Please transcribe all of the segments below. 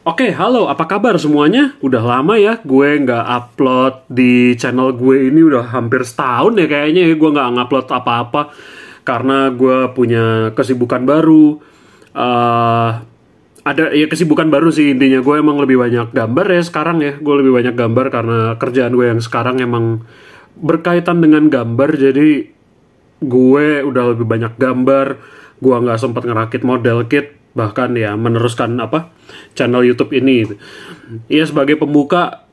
Oke, halo, apa kabar semuanya? Udah lama ya gue nggak upload di channel gue ini, udah hampir setahun ya kayaknya ya gue nggak ngupload apa-apa karena gue punya kesibukan baru. eh ada ya kesibukan baru sih intinya, gue emang lebih banyak gambar ya sekarang ya. Gue lebih banyak gambar karena kerjaan gue yang sekarang emang berkaitan dengan gambar, jadi gue udah lebih banyak gambar. Gue nggak sempat ngerakit model kit, bahkan ya meneruskan channel YouTube ini. Ya sebagai pembuka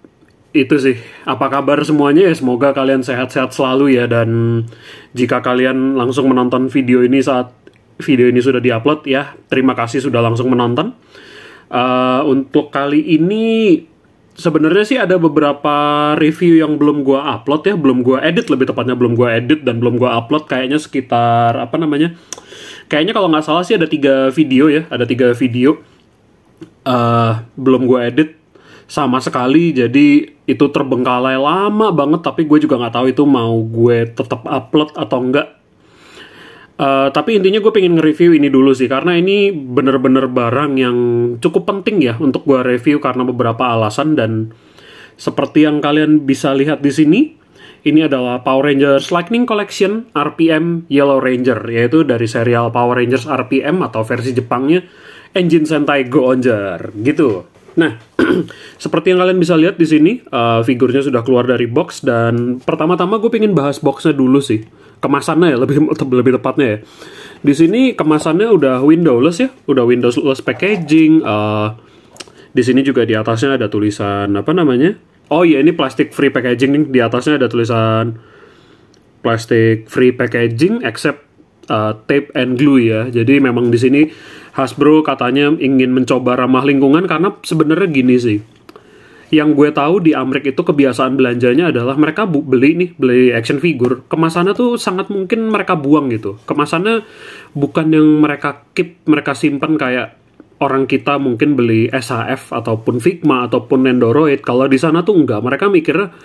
itu sih. Apa kabar semuanya ya, semoga kalian sehat-sehat selalu ya. Dan jika kalian langsung menonton video ini saat video ini sudah diupload ya, terima kasih sudah langsung menonton. Untuk kali ini sebenarnya sih ada beberapa review yang belum gua upload ya, belum gua edit, lebih tepatnya belum gua edit dan belum gua upload. Kayaknya sekitar kayaknya kalau nggak salah sih ada 3 video ya, ada 3 video. Belum gua edit sama sekali, jadi itu terbengkalai lama banget. Tapi gue juga nggak tahu itu mau gue tetap upload atau enggak. Tapi intinya gue pengen nge-review ini dulu sih, karena ini bener-bener barang yang cukup penting ya untuk gue review karena beberapa alasan. Dan seperti yang kalian bisa lihat di sini, ini adalah Power Rangers Lightning Collection RPM Yellow Ranger, yaitu dari serial Power Rangers RPM atau versi Jepangnya Engine Sentai Go-Onger gitu. Nah, seperti yang kalian bisa lihat di sini, figurnya sudah keluar dari box. Dan pertama-tama gue pengen bahas boxnya dulu sih, kemasannya ya, lebih tepatnya ya. Di sini kemasannya udah windowless ya, udah windowless packaging. Di sini juga di atasnya ada tulisan Oh iya, ini plastic free packaging nih. Di atasnya ada tulisan plastic free packaging except tape and glue ya. Jadi memang di sini Hasbro katanya ingin mencoba ramah lingkungan, karena sebenarnya gini sih. Yang gue tahu di Amerika itu kebiasaan belanjanya adalah mereka beli action figure, kemasannya tuh sangat mungkin mereka buang gitu. Kemasannya bukan yang mereka keep, mereka simpen kayak orang kita mungkin beli SHF ataupun Figma ataupun Nendoroid. Kalau di sana tuh enggak, mereka mikirnya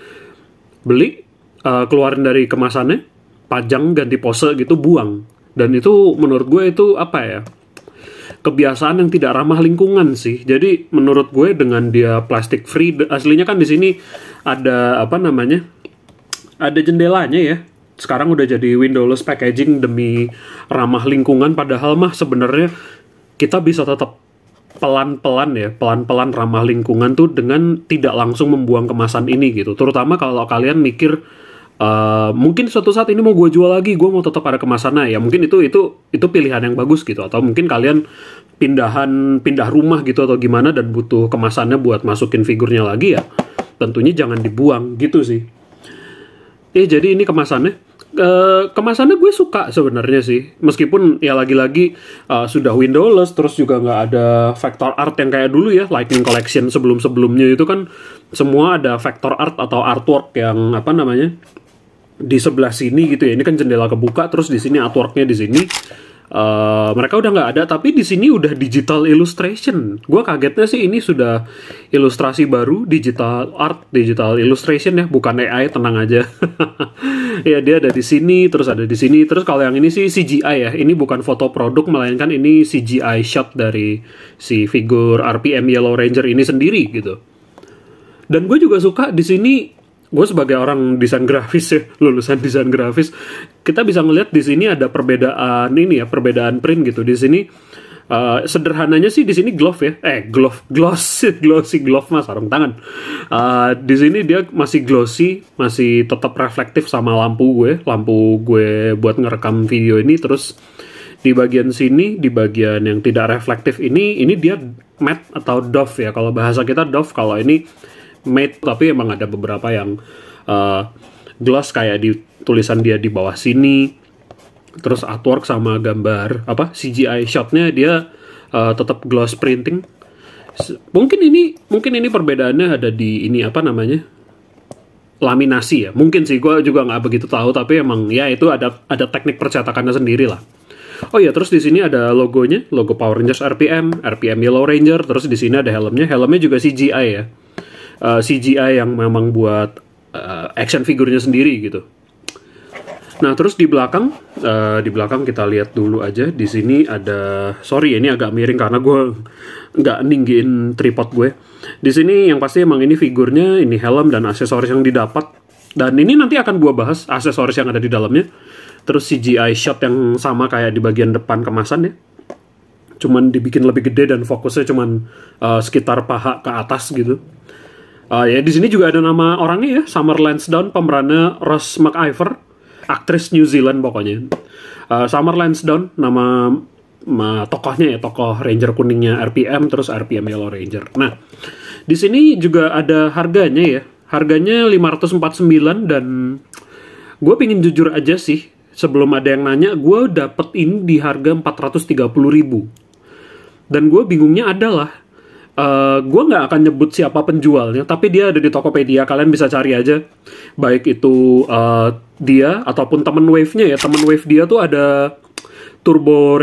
beli, keluarin dari kemasannya, pajang, ganti pose gitu, buang. Dan itu menurut gue itu kebiasaan yang tidak ramah lingkungan sih. Jadi menurut gue dengan dia plastic free, aslinya kan di sini ada ada jendelanya ya. Sekarang udah jadi windowless packaging demi ramah lingkungan, padahal mah sebenarnya kita bisa tetap pelan-pelan ramah lingkungan tuh dengan tidak langsung membuang kemasan ini gitu. Terutama kalau kalian mikir mungkin suatu saat ini mau gue jual lagi, gue mau tetap ada kemasannya ya, mungkin itu pilihan yang bagus gitu. Atau mungkin kalian pindah rumah gitu atau gimana dan butuh kemasannya buat masukin figurnya lagi ya, tentunya jangan dibuang gitu sih. Jadi ini kemasannya. Kemasannya gue suka sebenarnya sih, meskipun ya lagi-lagi sudah windowless, terus juga nggak ada vector art yang kayak dulu ya. Lightning Collection sebelumnya itu kan semua ada vector art atau artwork yang di sebelah sini gitu ya. Ini kan jendela kebuka, terus di sini artworknya di sini. Mereka udah nggak ada, tapi di sini udah digital illustration. Gue kagetnya sih ini sudah ilustrasi baru, digital art, digital illustration ya, bukan AI, tenang aja. Ya dia ada di sini, terus ada di sini, terus kalau yang ini sih CGI ya. Ini bukan foto produk, melainkan ini CGI shot dari si figur RPM Yellow Ranger ini sendiri gitu. Dan gue juga suka di sini. Gue sebagai orang desain grafis ya, lulusan desain grafis, kita bisa ngeliat di sini ada perbedaan perbedaan print gitu. Di sini sederhananya sih di sini glossy glove mas, sarung tangan. Di sini dia masih glossy, masih tetap reflektif sama lampu gue buat ngerekam video ini. Terus di bagian sini, di bagian yang tidak reflektif ini dia matte atau doff ya. Kalau bahasa kita doff, kalau ini matte, tapi emang ada beberapa yang gloss kayak di tulisan dia di bawah sini. Terus artwork sama gambar CGI shotnya dia tetap gloss printing. Mungkin ini perbedaannya ada di ini laminasi ya. Mungkin sih, gue juga nggak begitu tahu, tapi emang ya itu ada teknik percetakannya sendiri lah. Oh iya, terus di sini ada logonya, logo Power Rangers RPM Yellow Ranger. Terus di sini ada helmnya juga CGI ya. CGI yang memang buat action figurnya sendiri gitu. Nah, terus di belakang kita lihat dulu aja. Di sini ada, sorry ini agak miring karena gue nggak ninggiin tripod gue. Di sini yang pasti emang ini figurnya, ini helm dan aksesoris yang didapat. Dan ini nanti akan gue bahas aksesoris yang ada di dalamnya. Terus CGI shot yang sama kayak di bagian depan kemasan ya. Cuman dibikin lebih gede dan fokusnya cuman sekitar paha ke atas gitu. Ya di sini juga ada nama orangnya ya, Summer Lansdowne, pemerannya Rose McIver, aktris New Zealand pokoknya. Summer Lansdowne nama tokohnya ya, tokoh Ranger kuningnya RPM, terus RPM Yellow Ranger. Nah, di sini juga ada harganya ya. Harganya 549 dan gue pengen jujur aja sih, sebelum ada yang nanya, gue dapet ini di harga 430.000. Dan gue bingungnya adalah, gue nggak akan nyebut siapa penjualnya, tapi dia ada di Tokopedia, kalian bisa cari aja. Baik itu dia ataupun temen Wave-nya ya, temen Wave dia tuh ada Turbo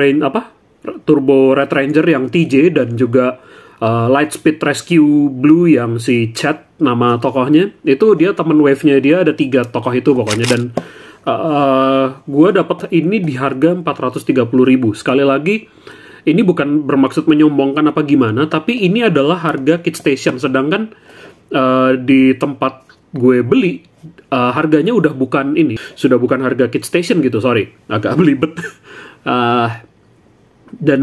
Red Ranger yang TJ dan juga Lightspeed Rescue Blue yang si Chad nama tokohnya. Itu dia temen Wave-nya dia, ada 3 tokoh itu pokoknya. Dan gue dapet ini di harga 430.000. Sekali lagi, ini bukan bermaksud menyombongkan apa gimana, tapi ini adalah harga Kit Station. Sedangkan di tempat gue beli, harganya udah bukan ini, sudah bukan harga Kit Station gitu, sorry, agak belibet. Dan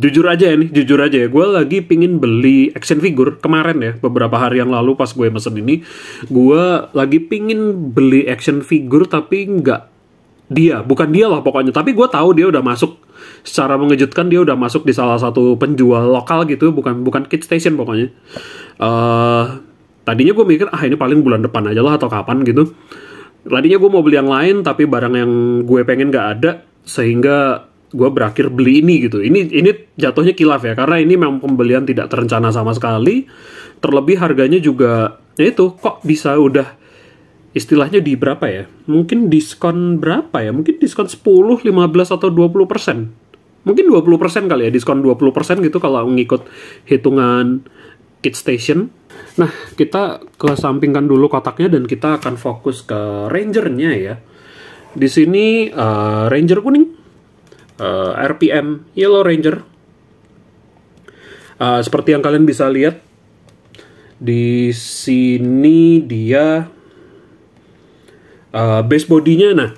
jujur aja ya, gue lagi pingin beli action figure kemarin ya, beberapa hari yang lalu pas gue mesen ini, gue lagi pingin beli action figure tapi bukan dia lah pokoknya, tapi gue tahu dia udah masuk secara mengejutkan, dia udah masuk di salah satu penjual lokal gitu, bukan Kit Station pokoknya. Tadinya gue mikir ini paling bulan depan aja lah atau kapan gitu. Tadinya gue mau beli yang lain tapi barang yang gue pengen gak ada, sehingga gue berakhir beli ini gitu. Ini jatuhnya kilaf ya, karena ini memang pembelian tidak terencana sama sekali. Terlebih harganya juga, ya itu kok bisa udah istilahnya di berapa ya? Mungkin diskon berapa ya? Mungkin diskon 10, 15 atau 20%. Mungkin 20% kali ya, diskon 20% gitu kalau ngikut hitungan Kit Station. Nah, kita kesampingkan dulu kotaknya dan kita akan fokus ke Rangernya ya. Di sini Ranger kuning, RPM Yellow Ranger. Seperti yang kalian bisa lihat di sini dia base bodinya. Nah,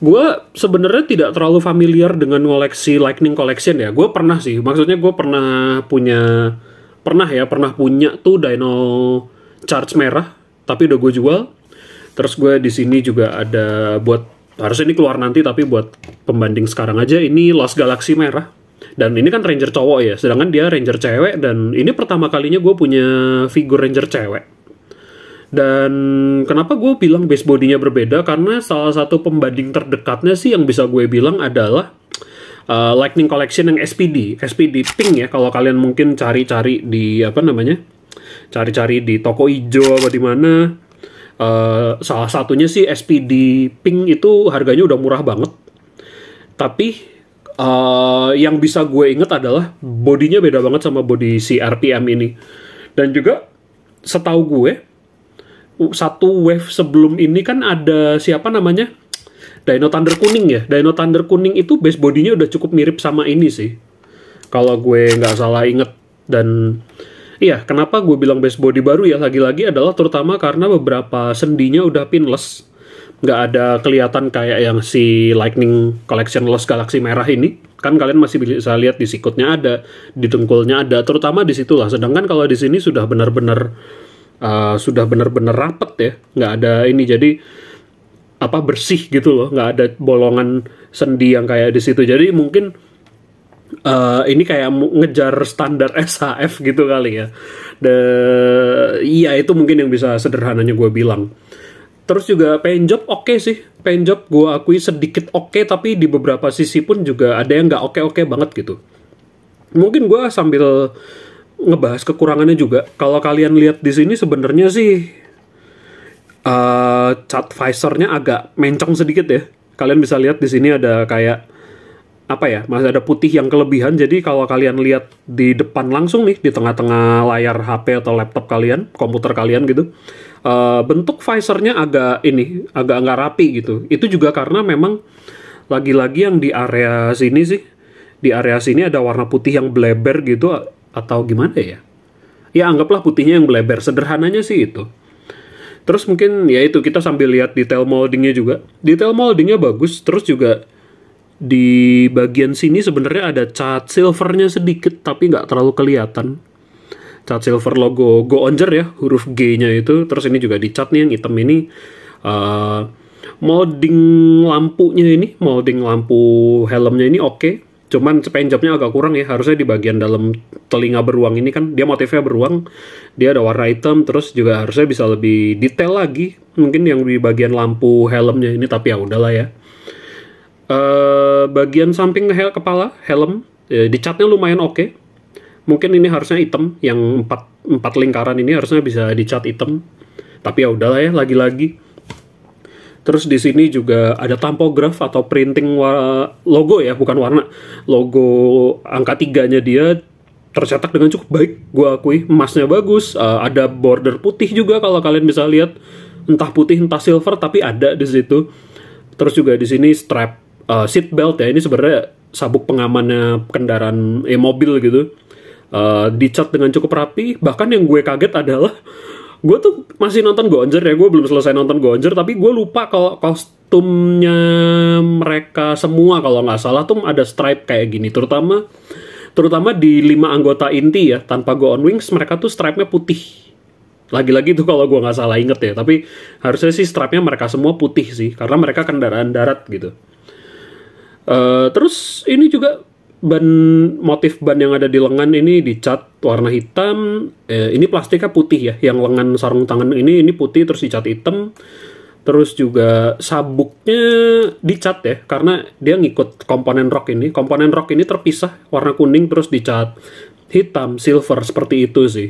gue sebenarnya tidak terlalu familiar dengan koleksi Lightning Collection ya. Gue pernah sih, maksudnya gue pernah punya tuh Dino Charge merah, tapi udah gue jual. Terus gue di sini juga ada harusnya ini keluar nanti, tapi buat pembanding sekarang aja, ini Lost Galaxy merah. Dan ini kan Ranger cowok ya, sedangkan dia Ranger cewek, dan ini pertama kalinya gue punya figur Ranger cewek. Dan kenapa gue bilang base bodinya berbeda? Karena salah satu pembanding terdekatnya sih yang bisa gue bilang adalah Lightning Collection yang SPD pink ya. Kalau kalian mungkin cari-cari di cari-cari di toko ijo apa di mana. Salah satunya sih SPD pink itu harganya udah murah banget. Tapi yang bisa gue inget adalah bodinya beda banget sama body si RPM ini. Dan juga setahu gue, satu wave sebelum ini kan ada siapa namanya? Dino Thunder kuning ya. Dino Thunder kuning itu base bodinya udah cukup mirip sama ini sih, kalau gue nggak salah inget. Dan iya, kenapa gue bilang base body baru ya, lagi-lagi adalah terutama karena beberapa sendinya udah pinless, nggak ada kelihatan kayak yang si Lightning Collection Lost Galaxy merah ini. Kan kalian masih bisa lihat di sikutnya ada, di dengkulnya ada, terutama di situlah. Sedangkan kalau di sini sudah benar-benar rapet ya, nggak ada ini, jadi bersih gitu loh, nggak ada bolongan sendi yang kayak di situ. Jadi mungkin ini kayak ngejar standar SHF gitu kali ya. Iya, itu mungkin yang bisa sederhananya gue bilang. Terus juga paint job oke sih, paint job gue akui sedikit oke, tapi di beberapa sisi pun juga ada yang nggak oke banget gitu. Mungkin gue sambil ngebahas kekurangannya juga. Kalau kalian lihat di sini sebenarnya sih cat visornya agak mencong sedikit ya. Kalian bisa lihat di sini ada kayak masih ada putih yang kelebihan. Jadi kalau kalian lihat di depan langsung nih, di tengah-tengah layar HP atau laptop kalian, komputer kalian gitu, Bentuk visornya agak nggak rapi gitu. Itu juga karena memang lagi-lagi yang di area sini sih, di area sini ada warna putih yang bleber gitu, atau gimana ya? Ya anggaplah putihnya yang bleber, sederhananya sih itu. Terus mungkin ya itu, kita sambil lihat detail moldingnya juga. Detail moldingnya bagus, terus juga di bagian sini sebenarnya ada cat silvernya sedikit, tapi nggak terlalu kelihatan. Cat silver logo Go Onger ya, huruf G-nya itu. Terus ini juga dicat nih yang hitam ini. Molding lampunya ini, molding lampu helmnya ini oke. Cuman paintjobnya agak kurang ya, harusnya di bagian dalam telinga beruang ini kan, dia motifnya beruang, dia ada warna hitam, terus juga harusnya bisa lebih detail lagi, mungkin yang di bagian lampu helmnya ini, tapi ya udahlah ya. Bagian samping kepala, helm, dicatnya lumayan oke. Mungkin ini harusnya hitam, yang empat lingkaran ini harusnya bisa dicat hitam, tapi ya udahlah ya, lagi-lagi. Terus di sini juga ada tampograf atau printing logo ya, bukan warna. Logo angka 3-nya dia tercetak dengan cukup baik, gue akui. Emasnya bagus, ada border putih juga kalau kalian bisa lihat. Entah putih, entah silver, tapi ada di situ. Terus juga di sini strap seat belt ya, ini sebenarnya sabuk pengamannya kendaraan mobil gitu. Dicat dengan cukup rapi. Bahkan yang gue kaget adalah, gue tuh masih nonton Go Onger ya, gue belum selesai nonton Go Onger, tapi gue lupa kalau kostumnya mereka semua kalau nggak salah tuh ada stripe kayak gini, terutama di 5 anggota inti ya, tanpa Go On Wings mereka tuh stripe-nya putih. Lagi-lagi tuh kalau gue nggak salah inget ya, tapi harusnya sih stripe-nya mereka semua putih sih, karena mereka kendaraan darat gitu. Terus ini juga motif ban yang ada di lengan ini dicat warna hitam. Ini plastiknya putih ya, yang lengan sarung tangan ini putih terus dicat hitam. Terus juga sabuknya dicat ya, karena dia ngikut komponen rok ini. Komponen rok ini terpisah warna kuning terus dicat hitam, silver, seperti itu sih.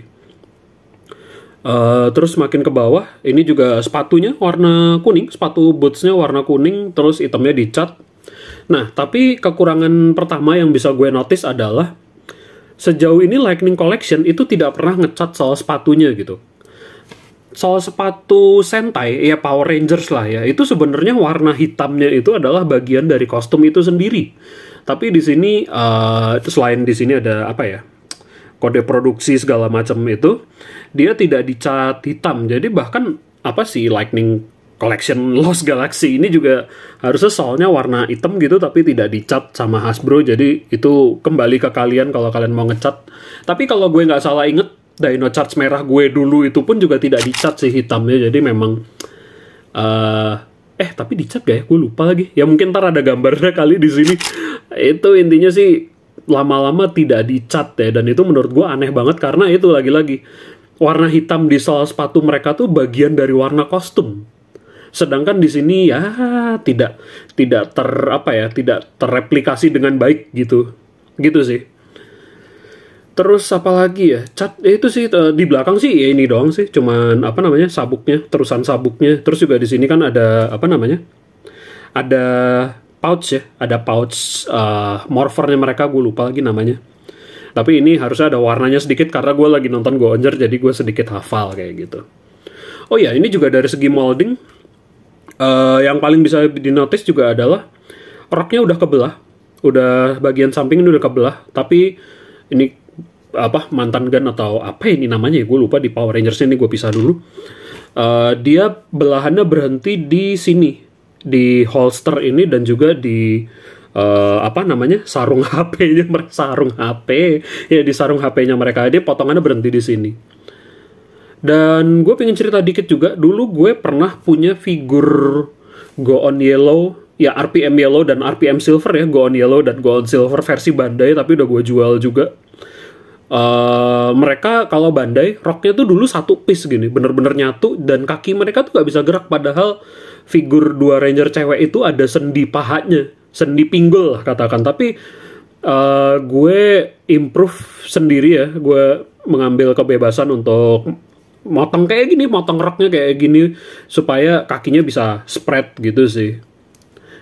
Terus makin ke bawah, ini juga sepatunya warna kuning, sepatu bootsnya warna kuning, terus hitamnya dicat. Nah, tapi kekurangan pertama yang bisa gue notice adalah sejauh ini Lightning Collection itu tidak pernah ngecat soal sepatunya gitu. Soal sepatu Sentai, ya Power Rangers lah ya, itu sebenarnya warna hitamnya itu adalah bagian dari kostum itu sendiri. Tapi di sini, selain di sini ada apa ya, kode produksi segala macam itu, dia tidak dicat hitam. Jadi bahkan apa sih Lightning Collection Lost Galaxy ini juga harusnya soalnya warna hitam gitu, tapi tidak dicat sama Hasbro. Jadi itu kembali ke kalian kalau kalian mau ngecat. Tapi kalau gue nggak salah inget, Dino Charge merah gue dulu itu pun juga tidak dicat sih hitamnya. Jadi memang tapi dicat gak ya? Gue lupa lagi. Ya mungkin ntar ada gambarnya kali di sini. Itu intinya sih lama-lama tidak dicat ya. Dan itu menurut gue aneh banget, karena itu lagi-lagi warna hitam di soal sepatu mereka tuh bagian dari warna kostum. Sedangkan di sini ya tidak terreplikasi dengan baik gitu sih. Terus apa lagi ya, cat itu sih di belakang sih ya ini doang sih, cuman sabuknya, terusan sabuknya. Terus juga di sini kan ada ada pouch ya, ada pouch morphernya mereka, gue lupa lagi namanya. Tapi ini harusnya ada warnanya sedikit, karena gue lagi nonton Go Onger, jadi gue sedikit hafal kayak gitu. Oh ya, ini juga dari segi molding, yang paling bisa dinotis juga adalah roknya udah kebelah, udah bagian samping ini udah kebelah. Tapi ini mantan gun atau apa ini namanya ya, gue lupa. Di Power Rangers ini gue pisah dulu. Dia belahannya berhenti di sini, di holster ini, dan juga di sarung HP-nya, sarung HP ya, di sarung HP-nya mereka. Dia potongannya berhenti di sini. Dan gue pengen cerita dikit juga. Dulu gue pernah punya figur Go On Yellow, ya RPM Yellow dan RPM Silver ya, Go On Yellow dan Go On Silver versi Bandai, tapi udah gue jual juga. Mereka kalau Bandai, roknya tuh dulu satu piece gini, bener-bener nyatu, dan kaki mereka tuh gak bisa gerak. Padahal figur 2 Ranger cewek itu ada sendi pahanya, sendi pinggul lah katakan. Tapi gue improve sendiri ya, gue mengambil kebebasan untuk motong kayak gini, motong roknya kayak gini, supaya kakinya bisa spread gitu sih.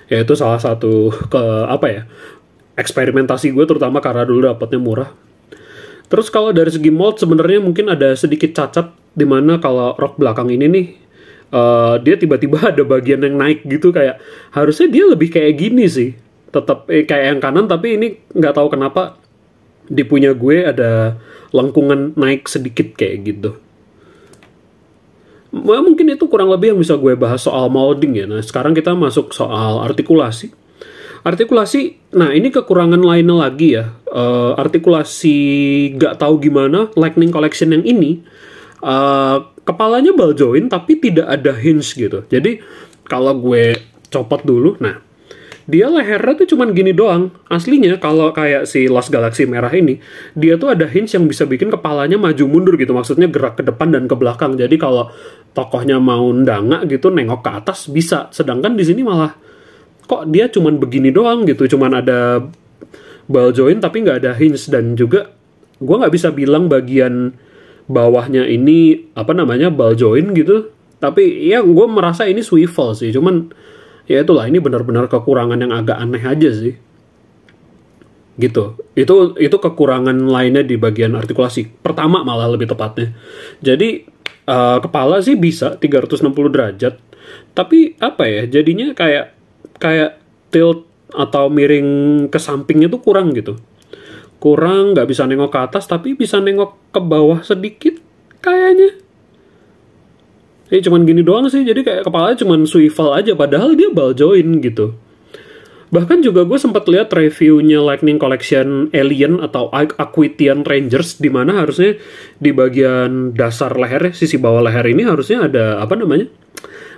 Ya itu salah satu eksperimentasi gue, terutama karena dulu dapatnya murah. Terus kalau dari segi mold sebenarnya mungkin ada sedikit cacat dimana kalau rok belakang ini nih dia tiba-tiba ada bagian yang naik gitu, kayak harusnya dia lebih kayak gini sih, tetap kayak yang kanan, tapi ini nggak tahu kenapa di punya gue ada lengkungan naik sedikit kayak gitu. Mungkin itu kurang lebih yang bisa gue bahas soal molding ya. Nah, sekarang kita masuk soal artikulasi. Artikulasi, nah ini kekurangan lainnya lagi ya. Artikulasi gak tahu gimana, Lightning Collection yang ini, kepalanya ball joint tapi tidak ada hinge gitu. Jadi kalau gue copot dulu, nah dia lehernya tuh cuman gini doang. Aslinya kalau kayak si Lost Galaxy merah ini, dia tuh ada hinge yang bisa bikin kepalanya maju mundur gitu. Maksudnya gerak ke depan dan ke belakang. Jadi kalau tokohnya mau ndangak gitu, nengok ke atas bisa. Sedangkan di sini malah kok dia cuman begini doang gitu. Cuman ada ball joint tapi nggak ada hinge. Dan juga gue nggak bisa bilang bagian bawahnya ini apa namanya ball joint gitu. Tapi ya gue merasa ini swivel sih. Cuman ya itulah, ini benar-benar kekurangan yang agak aneh aja sih. Gitu. Itu kekurangan lainnya di bagian artikulasi. Pertama malah lebih tepatnya. Jadi kepala sih bisa 360 derajat. Tapi apa ya? Jadinya kayak tilt atau miring ke sampingnya tuh kurang gitu. Kurang, nggak bisa nengok ke atas tapi bisa nengok ke bawah sedikit kayaknya. Cuman gini doang sih, jadi kayak kepalanya cuman swivel aja, padahal dia ball joint gitu. Bahkan juga gue sempat lihat reviewnya Lightning Collection Alien atau Aquitian Rangers, di mana harusnya di bagian dasar leher, sisi bawah leher ini harusnya ada apa namanya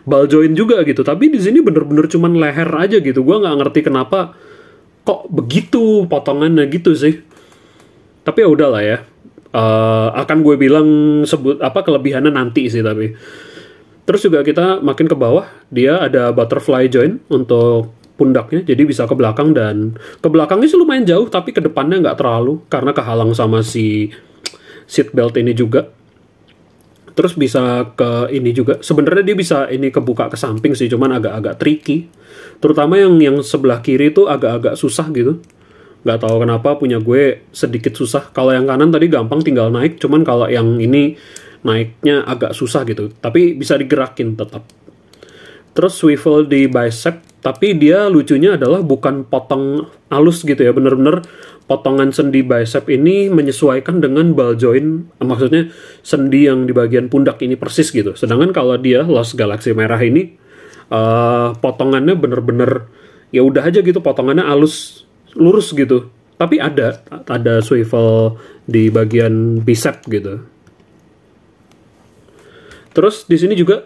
ball joint juga gitu. Tapi di sini bener-bener cuman leher aja gitu. Gue nggak ngerti kenapa kok begitu potongannya gitu sih. Tapi ya udahlah ya. Akan gue bilang sebut apa kelebihannya nanti sih tapi. Terus juga kita makin ke bawah, dia ada butterfly joint untuk pundaknya, jadi bisa ke belakang, dan ke belakangnya sih lumayan jauh, tapi ke depannya nggak terlalu, karena kehalang sama si seat belt ini juga. Terus bisa ke ini juga, sebenarnya dia bisa ini kebuka ke samping sih, cuman agak-agak tricky. Terutama yang sebelah kiri itu agak-agak susah gitu. Nggak tahu kenapa punya gue sedikit susah. Kalau yang kanan tadi gampang tinggal naik, cuman kalau yang ini naiknya agak susah gitu, tapi bisa digerakin tetap. Terus swivel di bicep, tapi dia lucunya adalah bukan potong halus gitu ya, bener-bener potongan sendi bicep ini menyesuaikan dengan ball joint, maksudnya sendi yang di bagian pundak ini persis gitu. Sedangkan kalau dia Lost Galaxy merah ini, potongannya bener-bener ya udah aja gitu, potongannya halus, lurus gitu. Tapi ada swivel di bagian bicep gitu. Terus di sini juga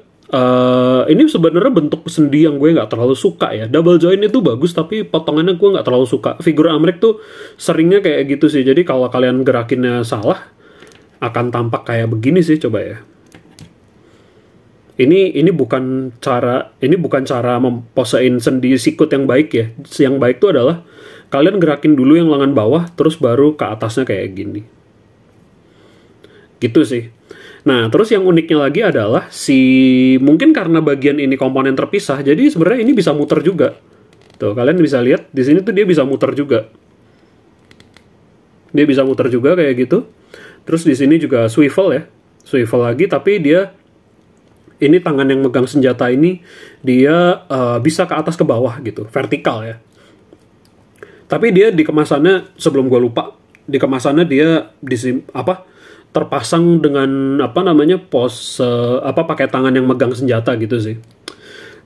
ini sebenarnya bentuk sendi yang gue nggak terlalu suka ya. Double joint itu bagus tapi potongannya gue nggak terlalu suka. Figur Amrek tuh seringnya kayak gitu sih. Jadi kalau kalian gerakinnya salah akan tampak kayak begini sih, coba ya. Ini bukan cara memposein sendi sikut yang baik ya. Yang baik tuh adalah kalian gerakin dulu yang lengan bawah terus baru ke atasnya kayak gini. Gitu sih. Nah, terus yang uniknya lagi adalah mungkin karena bagian ini komponen terpisah, jadi sebenarnya ini bisa muter juga. Tuh, kalian bisa lihat di sini tuh dia bisa muter juga. Dia bisa muter juga kayak gitu. Terus di sini juga swivel ya. Swivel lagi, tapi dia ini tangan yang megang senjata ini dia bisa ke atas ke bawah gitu, vertikal ya. Tapi dia di kemasannya, sebelum gue lupa, di kemasannya dia terpasang dengan pose pakai tangan yang megang senjata gitu sih.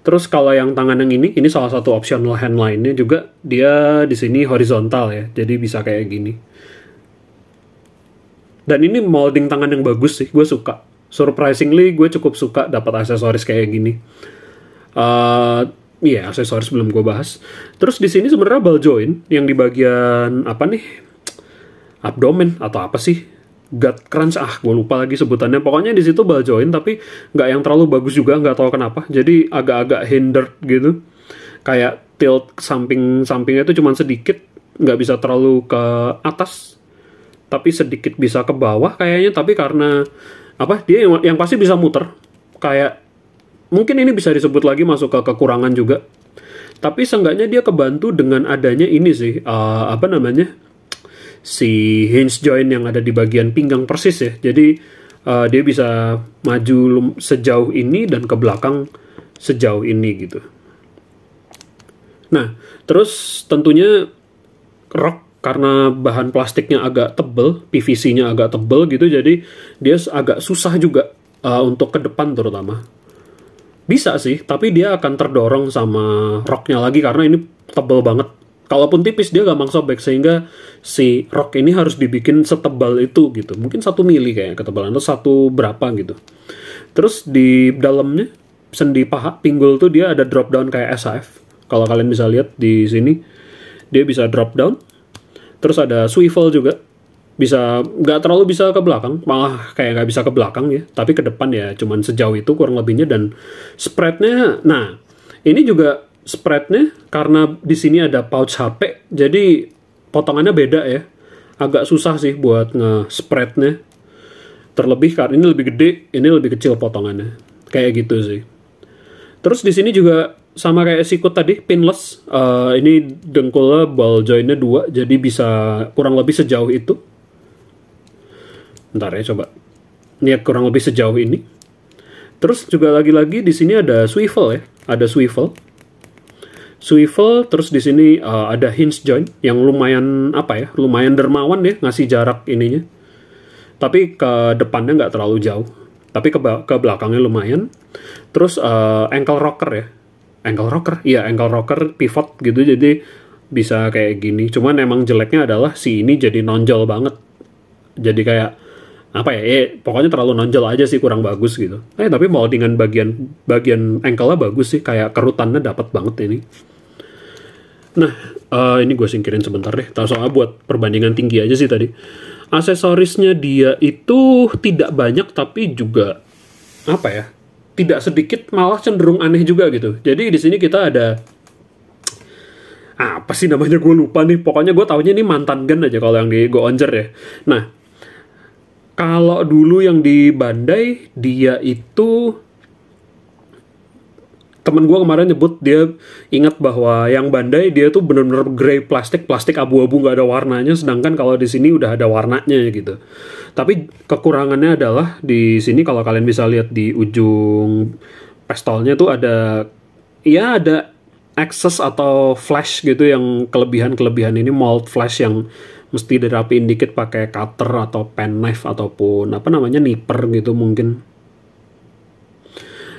Terus kalau yang tangan yang ini salah satu optional hand lainnya juga, dia di sini horizontal ya, jadi bisa kayak gini. Dan ini molding tangan yang bagus sih, gue suka. Surprisingly gue cukup suka dapat aksesoris kayak gini. Aksesoris belum gue bahas. Terus di sini sebenarnya ball joint yang di bagian abdomen atau apa sih? Gut crunch, gue lupa lagi sebutannya. Pokoknya di situ ball joint tapi nggak yang terlalu bagus juga, nggak tahu kenapa. Jadi agak-agak hindered gitu. Kayak tilt sampingnya itu cuma sedikit, nggak bisa terlalu ke atas, tapi sedikit bisa ke bawah kayaknya. Tapi karena dia yang pasti bisa muter. Kayak mungkin ini bisa disebut lagi masuk ke kekurangan juga. Tapi seenggaknya dia kebantu dengan adanya ini sih, si hinge joint yang ada di bagian pinggang persis ya. Jadi dia bisa maju sejauh ini dan ke belakang sejauh ini gitu. Nah, terus tentunya rok karena bahan plastiknya agak tebel, PVC-nya agak tebel gitu, jadi dia agak susah juga untuk ke depan terutama. Bisa sih, tapi dia akan terdorong sama roknya lagi karena ini tebel banget. Kalaupun tipis dia gampang sobek, sehingga si rok ini harus dibikin setebal itu gitu. Mungkin 1 mili kayak ketebalan, atau 1 berapa gitu. Terus di dalamnya, sendi paha, pinggul tuh dia ada drop down kayak SAF. Kalau kalian bisa lihat di sini, dia bisa drop down. Terus ada swivel juga. Bisa, nggak terlalu bisa ke belakang, malah kayak nggak bisa ke belakang ya. Tapi ke depan ya cuman sejauh itu kurang lebihnya. Dan spreadnya, nah ini juga spreadnya karena di sini ada pouch HP, jadi potongannya beda ya. Agak susah sih buat nge-spreadnya. Terlebih karena ini lebih gede, ini lebih kecil potongannya. Kayak gitu sih. Terus di sini juga sama kayak sikut tadi, pinless. Ini dengkulnya ball jointnya 2, jadi bisa kurang lebih sejauh itu. Bentar ya, coba. Ini kurang lebih sejauh ini. Terus juga lagi-lagi di sini ada swivel ya, ada swivel, terus di sini ada hinge joint yang lumayan lumayan dermawan ya, ngasih jarak ininya. Tapi ke depannya nggak terlalu jauh, tapi ke belakangnya lumayan. Terus ankle rocker ya, ankle rocker pivot gitu, jadi bisa kayak gini. Cuman emang jeleknya adalah si ini jadi nonjol banget, jadi kayak pokoknya terlalu nonjol aja sih, kurang bagus gitu. Tapi moldingan bagian ankle-nya bagus sih, kayak kerutannya dapat banget ini. Nah, ini gue singkirin sebentar deh, soalnya buat perbandingan tinggi aja sih tadi. Aksesorisnya dia itu tidak banyak, tapi juga tidak sedikit, malah cenderung aneh juga gitu. Jadi di sini kita ada apa sih namanya, gue lupa nih. Pokoknya gue taunya ini mantan gun aja kalau yang di Go Onger ya. Nah, kalau dulu yang di Bandai, dia itu, temen gue kemarin nyebut, dia ingat bahwa yang Bandai dia tuh bener-bener grey plastik abu-abu, nggak ada warnanya, sedangkan kalau di sini udah ada warnanya gitu. Tapi kekurangannya adalah di sini, kalau kalian bisa lihat di ujung pistolnya tuh ada access atau flash gitu, yang kelebihan ini mold flash yang mesti dirapiin dikit pakai cutter atau pen knife ataupun nipper gitu mungkin.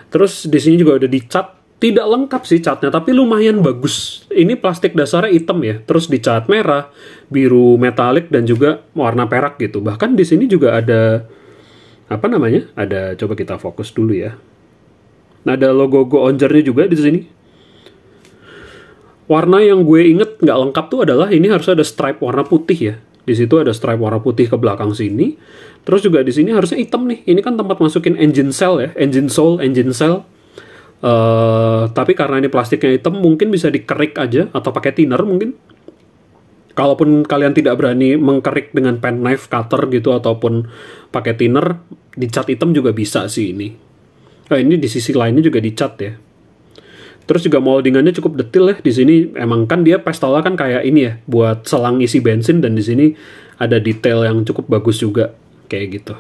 Terus di sini juga udah dicat, tidak lengkap sih catnya, tapi lumayan bagus. Ini plastik dasarnya hitam ya, terus dicat merah, biru metalik, dan juga warna perak gitu. Bahkan di sini juga ada ada, coba kita fokus dulu ya. Nah, ada logo Go Ongernya juga di sini. Warna yang gue inget nggak lengkap tuh adalah ini harusnya ada stripe warna putih ya. Di situ ada stripe warna putih ke belakang sini. Terus juga di sini harusnya hitam nih. Ini kan tempat masukin engine cell ya, engine cell. Tapi karena ini plastiknya hitam, mungkin bisa dikerik aja atau pakai thinner mungkin. Kalaupun kalian tidak berani mengkerik dengan pen knife, cutter gitu, ataupun pakai thinner, dicat hitam juga bisa sih ini. Nah, ini di sisi lainnya juga dicat ya. Terus juga moldingannya cukup detail ya. Di sini emang kan dia pistolnya kan kayak ini ya, buat selang isi bensin, dan di sini ada detail yang cukup bagus juga kayak gitu.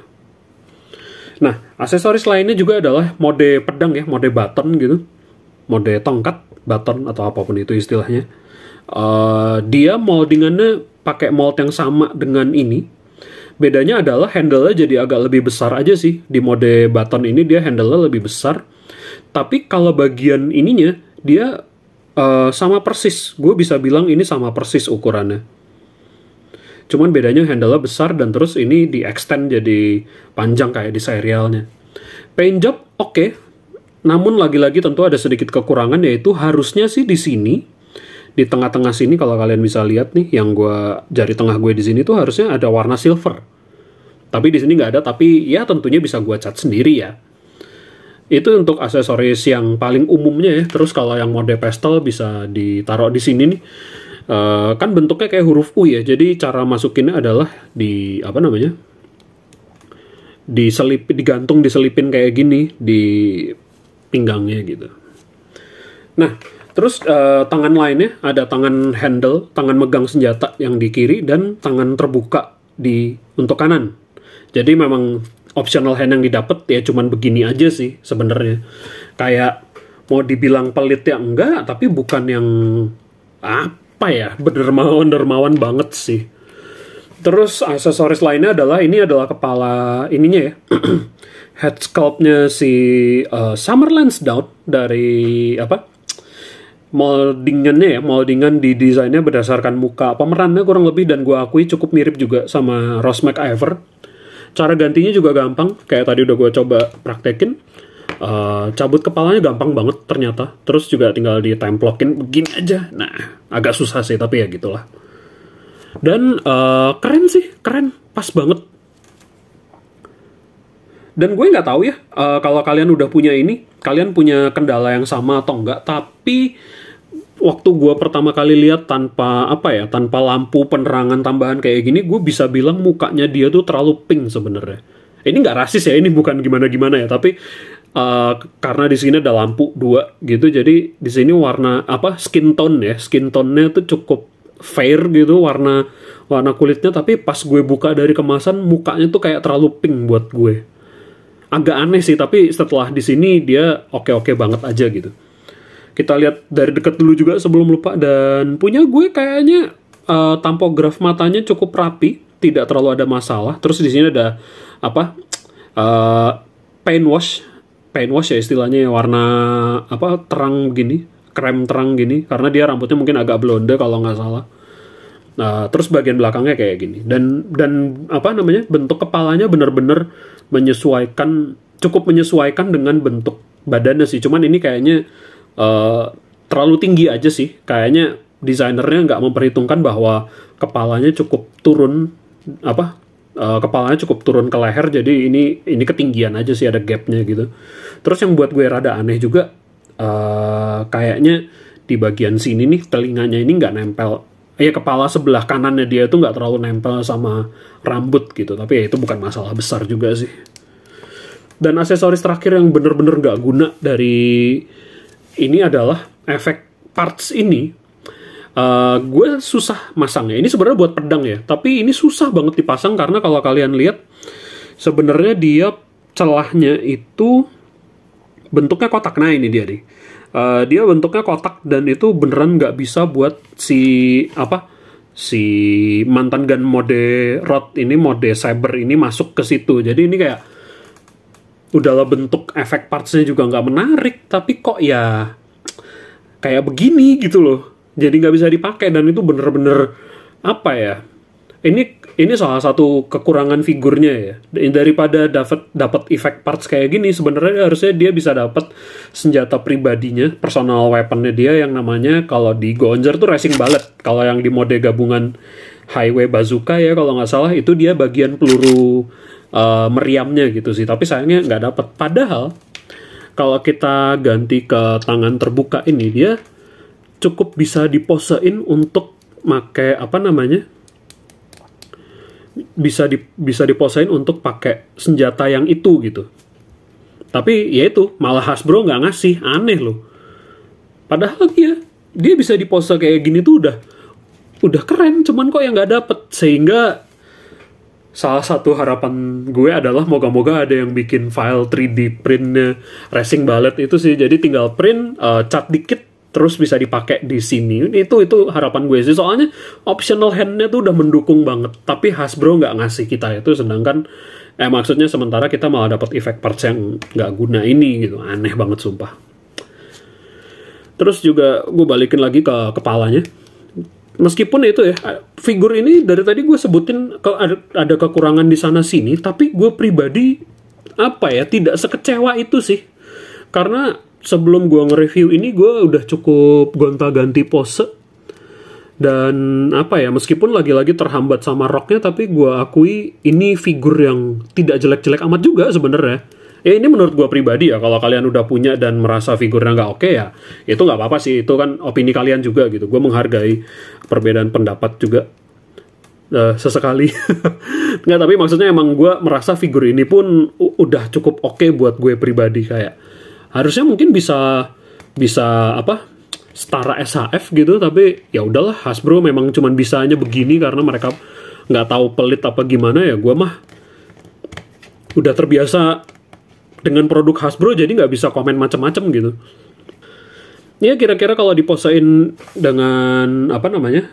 Nah, aksesoris lainnya juga adalah mode pedang ya, mode baton gitu. Mode tongkat, baton atau apapun itu istilahnya. Dia moldingannya pakai mold yang sama dengan ini. Bedanya adalah handle-nya jadi agak lebih besar aja sih. Di mode baton ini dia handle-nya lebih besar. Tapi kalau bagian ininya, dia sama persis. Gue bisa bilang ini sama persis ukurannya. Cuman bedanya handle-nya besar, dan terus ini di-extend jadi panjang kayak di serialnya. Paint job oke. Namun lagi-lagi tentu ada sedikit kekurangan, yaitu harusnya sih di sini, di tengah-tengah sini kalau kalian bisa lihat nih, yang jari tengah gue di sini tuh harusnya ada warna silver. Tapi di sini nggak ada, tapi ya tentunya bisa gue cat sendiri ya. Itu untuk aksesoris yang paling umumnya ya. Terus kalau yang mode pastel bisa ditaruh di sini nih. Kan bentuknya kayak huruf U ya. Jadi cara masukinnya adalah diselipin kayak gini di pinggangnya gitu. Nah, terus tangan lainnya ada tangan handle, tangan megang senjata yang di kiri, dan tangan terbuka untuk kanan. Jadi memang optional hand yang didapat ya cuman begini aja sih sebenarnya. Kayak mau dibilang pelit ya enggak, tapi bukan yang apa ya, dermawan banget sih. Terus aksesoris lainnya adalah ini adalah kepala ininya ya. Head sculpt-nya si Summer Lansdowne dari moldingan di desainnya berdasarkan muka pemerannya kurang lebih, dan gue akui cukup mirip juga sama Ross McIver. Cara gantinya juga gampang, kayak tadi udah gue coba praktekin. Cabut kepalanya gampang banget ternyata, terus juga tinggal ditemplokin begini aja. Nah, agak susah sih tapi ya gitulah. Dan keren, pas banget. Dan gue nggak tahu ya kalau kalian udah punya ini, kalian punya kendala yang sama atau enggak. Tapi waktu gue pertama kali lihat tanpa lampu penerangan tambahan kayak gini, gue bisa bilang mukanya dia tuh terlalu pink sebenarnya. Ini nggak rasis ya, ini bukan gimana ya, tapi karena di sini ada lampu 2 gitu, jadi di sini warna skin tone-nya tuh cukup fair gitu warna kulitnya, tapi pas gue buka dari kemasan mukanya tuh kayak terlalu pink buat gue. Agak aneh sih, tapi setelah di sini dia oke banget aja gitu. Kita lihat dari dekat dulu juga sebelum lupa, dan punya gue kayaknya tampograf matanya cukup rapi, tidak terlalu ada masalah. Terus di sini ada paint wash ya istilahnya, warna terang gini, krem terang gini, karena dia rambutnya mungkin agak blonde kalau nggak salah. Nah, terus bagian belakangnya kayak gini, dan bentuk kepalanya bener-bener cukup menyesuaikan dengan bentuk badannya sih. Cuman ini kayaknya terlalu tinggi aja sih, kayaknya desainernya nggak memperhitungkan bahwa kepalanya cukup turun ke leher, jadi ini ketinggian aja sih, ada gapnya gitu. Terus yang buat gue rada aneh juga, kayaknya di bagian sini nih telinganya ini nggak nempel. Kepala sebelah kanannya dia itu nggak terlalu nempel sama rambut gitu, tapi ya itu bukan masalah besar juga sih. Dan aksesoris terakhir yang bener-bener nggak guna dari ini adalah efek parts ini. Gue susah masangnya. Ini sebenarnya buat pedang ya, tapi ini susah banget dipasang karena kalau kalian lihat sebenarnya dia celahnya itu bentuknya kotak. Nah ini dia nih. Dia bentuknya kotak dan itu beneran nggak bisa buat si mantan gun mode rod ini, mode saber ini masuk ke situ. Jadi ini kayak udahlah bentuk efek partsnya juga nggak menarik, tapi kok ya kayak begini gitu loh. Jadi nggak bisa dipakai, dan itu bener-bener ini salah satu kekurangan figurnya ya. Daripada dapat efek parts kayak gini, sebenarnya harusnya dia bisa dapat senjata pribadinya, personal weaponnya dia yang namanya kalau di Gonzer tuh racing bullet. Kalau yang di mode gabungan highway bazooka ya kalau nggak salah, itu dia bagian peluru meriamnya gitu sih. Tapi sayangnya nggak dapat. Padahal kalau kita ganti ke tangan terbuka ini, dia cukup bisa diposein untuk pakai bisa diposein untuk pakai senjata yang itu gitu. Tapi ya itu malah Hasbro nggak ngasih, aneh loh. Padahal dia bisa dipose kayak gini tuh udah keren, cuman kok yang nggak dapet. Sehingga salah satu harapan gue adalah moga-moga ada yang bikin file 3D printnya Racing Bullet itu sih, jadi tinggal print, cat dikit, terus bisa dipakai di sini. Itu harapan gue sih, soalnya optional handnya tuh udah mendukung banget, tapi Hasbro nggak ngasih kita itu, sedangkan maksudnya sementara kita malah dapat efek parts yang nggak guna ini gitu. Aneh banget sumpah. Terus juga gue balikin lagi ke kepalanya, meskipun itu ya figur ini dari tadi gue sebutin ada kekurangan di sana sini, tapi gue pribadi tidak sekecewa itu sih, karena sebelum gue nge-review ini gue udah cukup gonta-ganti pose, dan meskipun lagi-lagi terhambat sama roknya, tapi gue akui ini figur yang tidak jelek-jelek amat juga sebenarnya. Ini menurut gue pribadi ya, kalau kalian udah punya dan merasa figurnya nggak oke ya itu nggak apa-apa sih, itu kan opini kalian juga gitu. Gue menghargai perbedaan pendapat juga sesekali. Nggak, tapi maksudnya emang gue merasa figur ini pun udah cukup oke buat gue pribadi. Kayak harusnya mungkin bisa setara SHF gitu, tapi ya udahlah, Hasbro memang cuman bisanya begini karena mereka nggak tahu pelit apa gimana ya. Gue mah udah terbiasa dengan produk Hasbro, jadi nggak bisa komen macam-macam gitu. Ya kira-kira kalau diposain dengan apa namanya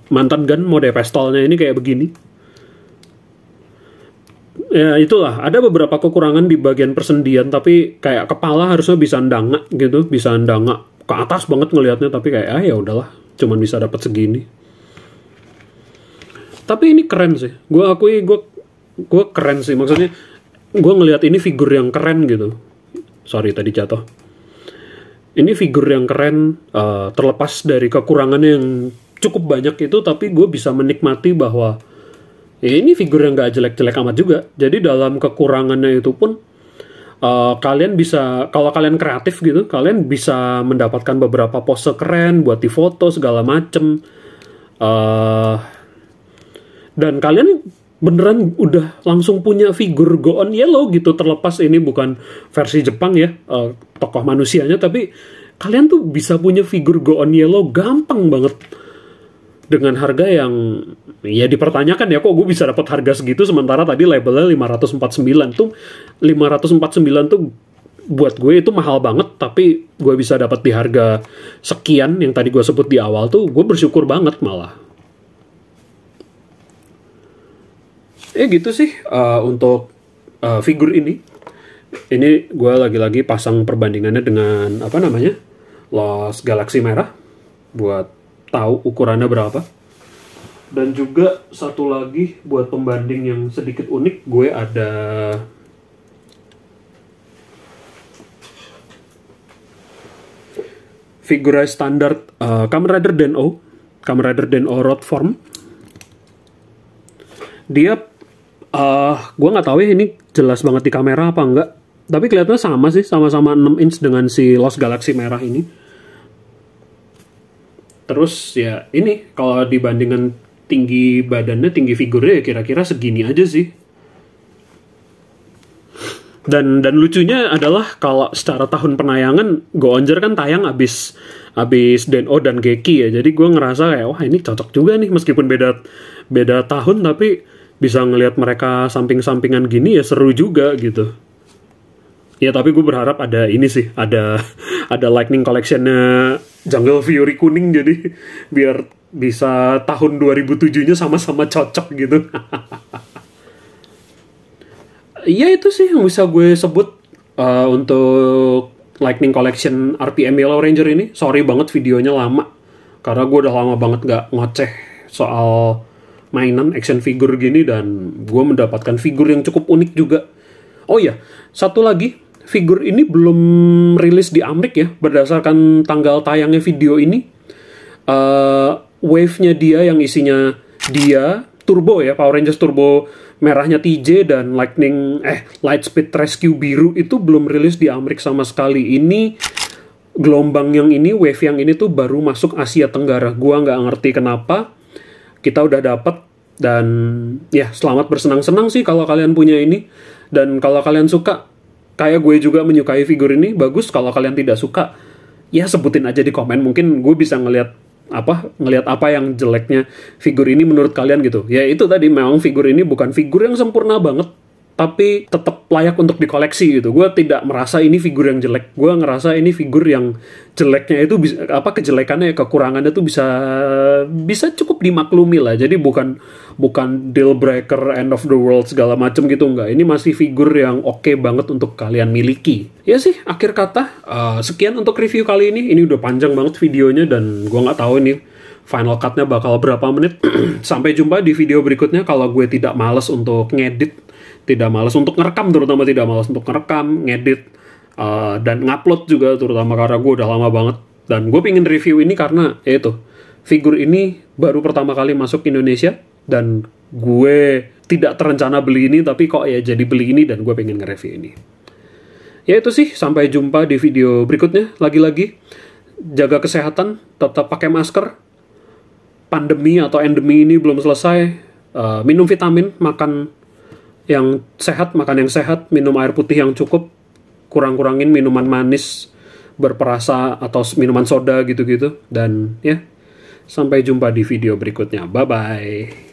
mantan gun mode pistolnya ini kayak begini. Ya itulah, ada beberapa kekurangan di bagian persendian, tapi kayak kepala harusnya bisa ndangak gitu, bisa ndangak ke atas banget ngelihatnya, tapi kayak ya udahlah, cuman bisa dapat segini. Tapi ini keren sih, gue akui gue keren sih, maksudnya gue ngelihat ini figur yang keren gitu. Sorry tadi jatuh. Ini figur yang keren, terlepas dari kekurangannya yang cukup banyak itu, tapi gue bisa menikmati bahwa ya ini figur yang gak jelek-jelek amat juga. Jadi dalam kekurangannya itu pun kalian bisa, kalau kalian kreatif gitu, kalian bisa mendapatkan beberapa pose keren buat difoto segala macem. Dan kalian beneran udah langsung punya figur Go On Yellow gitu, terlepas ini bukan versi Jepang ya, tokoh manusianya, tapi kalian tuh bisa punya figur Go On Yellow gampang banget dengan harga yang ya dipertanyakan ya, kok gue bisa dapat harga segitu sementara tadi labelnya 549 tuh. 549 tuh buat gue itu mahal banget, tapi gue bisa dapat di harga sekian yang tadi gue sebut di awal tuh gue bersyukur banget malah. Gitu sih untuk figur ini. Ini gue lagi-lagi pasang perbandingannya dengan apa namanya, Lost Galaxy merah buat tahu ukurannya berapa. Dan juga satu lagi buat pembanding yang sedikit unik, gue ada Figurize standar Kamen Rider Den-O, Kamen Rider Den-O Road Form. Dia gue nggak tahu ya ini jelas banget di kamera apa enggak, tapi kelihatannya sama sih, sama-sama 6 inch dengan si Lost Galaxy merah ini. Terus ya ini kalau dibandingkan tinggi badannya, tinggi figurnya ya kira-kira segini aja sih. Dan lucunya adalah kalau secara tahun penayangan Go Onger kan tayang abis Den-O dan Geki ya, jadi gue ngerasa kayak wah ini cocok juga nih, meskipun beda tahun tapi bisa ngelihat mereka samping-sampingan gini ya seru juga gitu. Ya tapi gue berharap ada ini sih, ada Lightning Collection-nya Jungle Fury kuning, jadi biar bisa tahun 2007-nya sama-sama cocok gitu. Ya itu sih yang bisa gue sebut untuk Lightning Collection RPM Yellow Ranger ini. Sorry banget videonya lama, karena gue udah lama banget gak ngoceh soal mainan action figure gini, dan gue mendapatkan figur yang cukup unik juga. Oh iya, satu lagi, figur ini belum rilis di Amrik ya, berdasarkan tanggal tayangnya video ini. Wave-nya dia yang isinya dia, Turbo ya, Power Rangers Turbo merahnya TJ dan Lightspeed Rescue biru itu belum rilis di Amrik sama sekali. Ini gelombang yang ini, wave yang ini tuh baru masuk Asia Tenggara. Gua nggak ngerti kenapa. Kita udah dapat, dan ya selamat bersenang-senang sih kalau kalian punya ini. Dan kalau kalian suka, kayak gue juga menyukai figur ini, bagus. Kalau kalian tidak suka, ya sebutin aja di komen. Mungkin gue bisa ngelihat apa yang jeleknya figur ini menurut kalian gitu. Ya itu tadi, memang figur ini bukan figur yang sempurna banget, tapi tetap layak untuk dikoleksi gitu. Gue tidak merasa ini figur yang jelek. Gue ngerasa ini figur yang jeleknya itu kejelekannya, kekurangannya tuh bisa cukup dimaklumi lah. Jadi bukan deal breaker, end of the world segala macem gitu, enggak. Ini masih figur yang oke banget untuk kalian miliki. Ya sih, akhir kata sekian untuk review kali ini. Ini udah panjang banget videonya, dan gue nggak tahu ini final cut-nya bakal berapa menit. Sampai jumpa di video berikutnya. Kalau gue tidak malas untuk ngedit, tidak malas untuk ngerekam, terutama tidak malas untuk ngerekam, ngedit, dan ngupload juga, terutama karena gue udah lama banget. Dan gue pengen review ini karena ya itu, figur ini baru pertama kali masuk Indonesia, dan gue tidak terencana beli ini, tapi kok ya jadi beli ini, dan gue pengen nge-review ini. Ya itu sih, sampai jumpa di video berikutnya. Lagi-lagi, jaga kesehatan, tetap pakai masker, pandemi atau endemi ini belum selesai, minum vitamin, makan yang sehat, minum air putih yang cukup, kurang-kurangin minuman manis berperasa atau minuman soda gitu-gitu. Dan ya, sampai jumpa di video berikutnya. Bye-bye.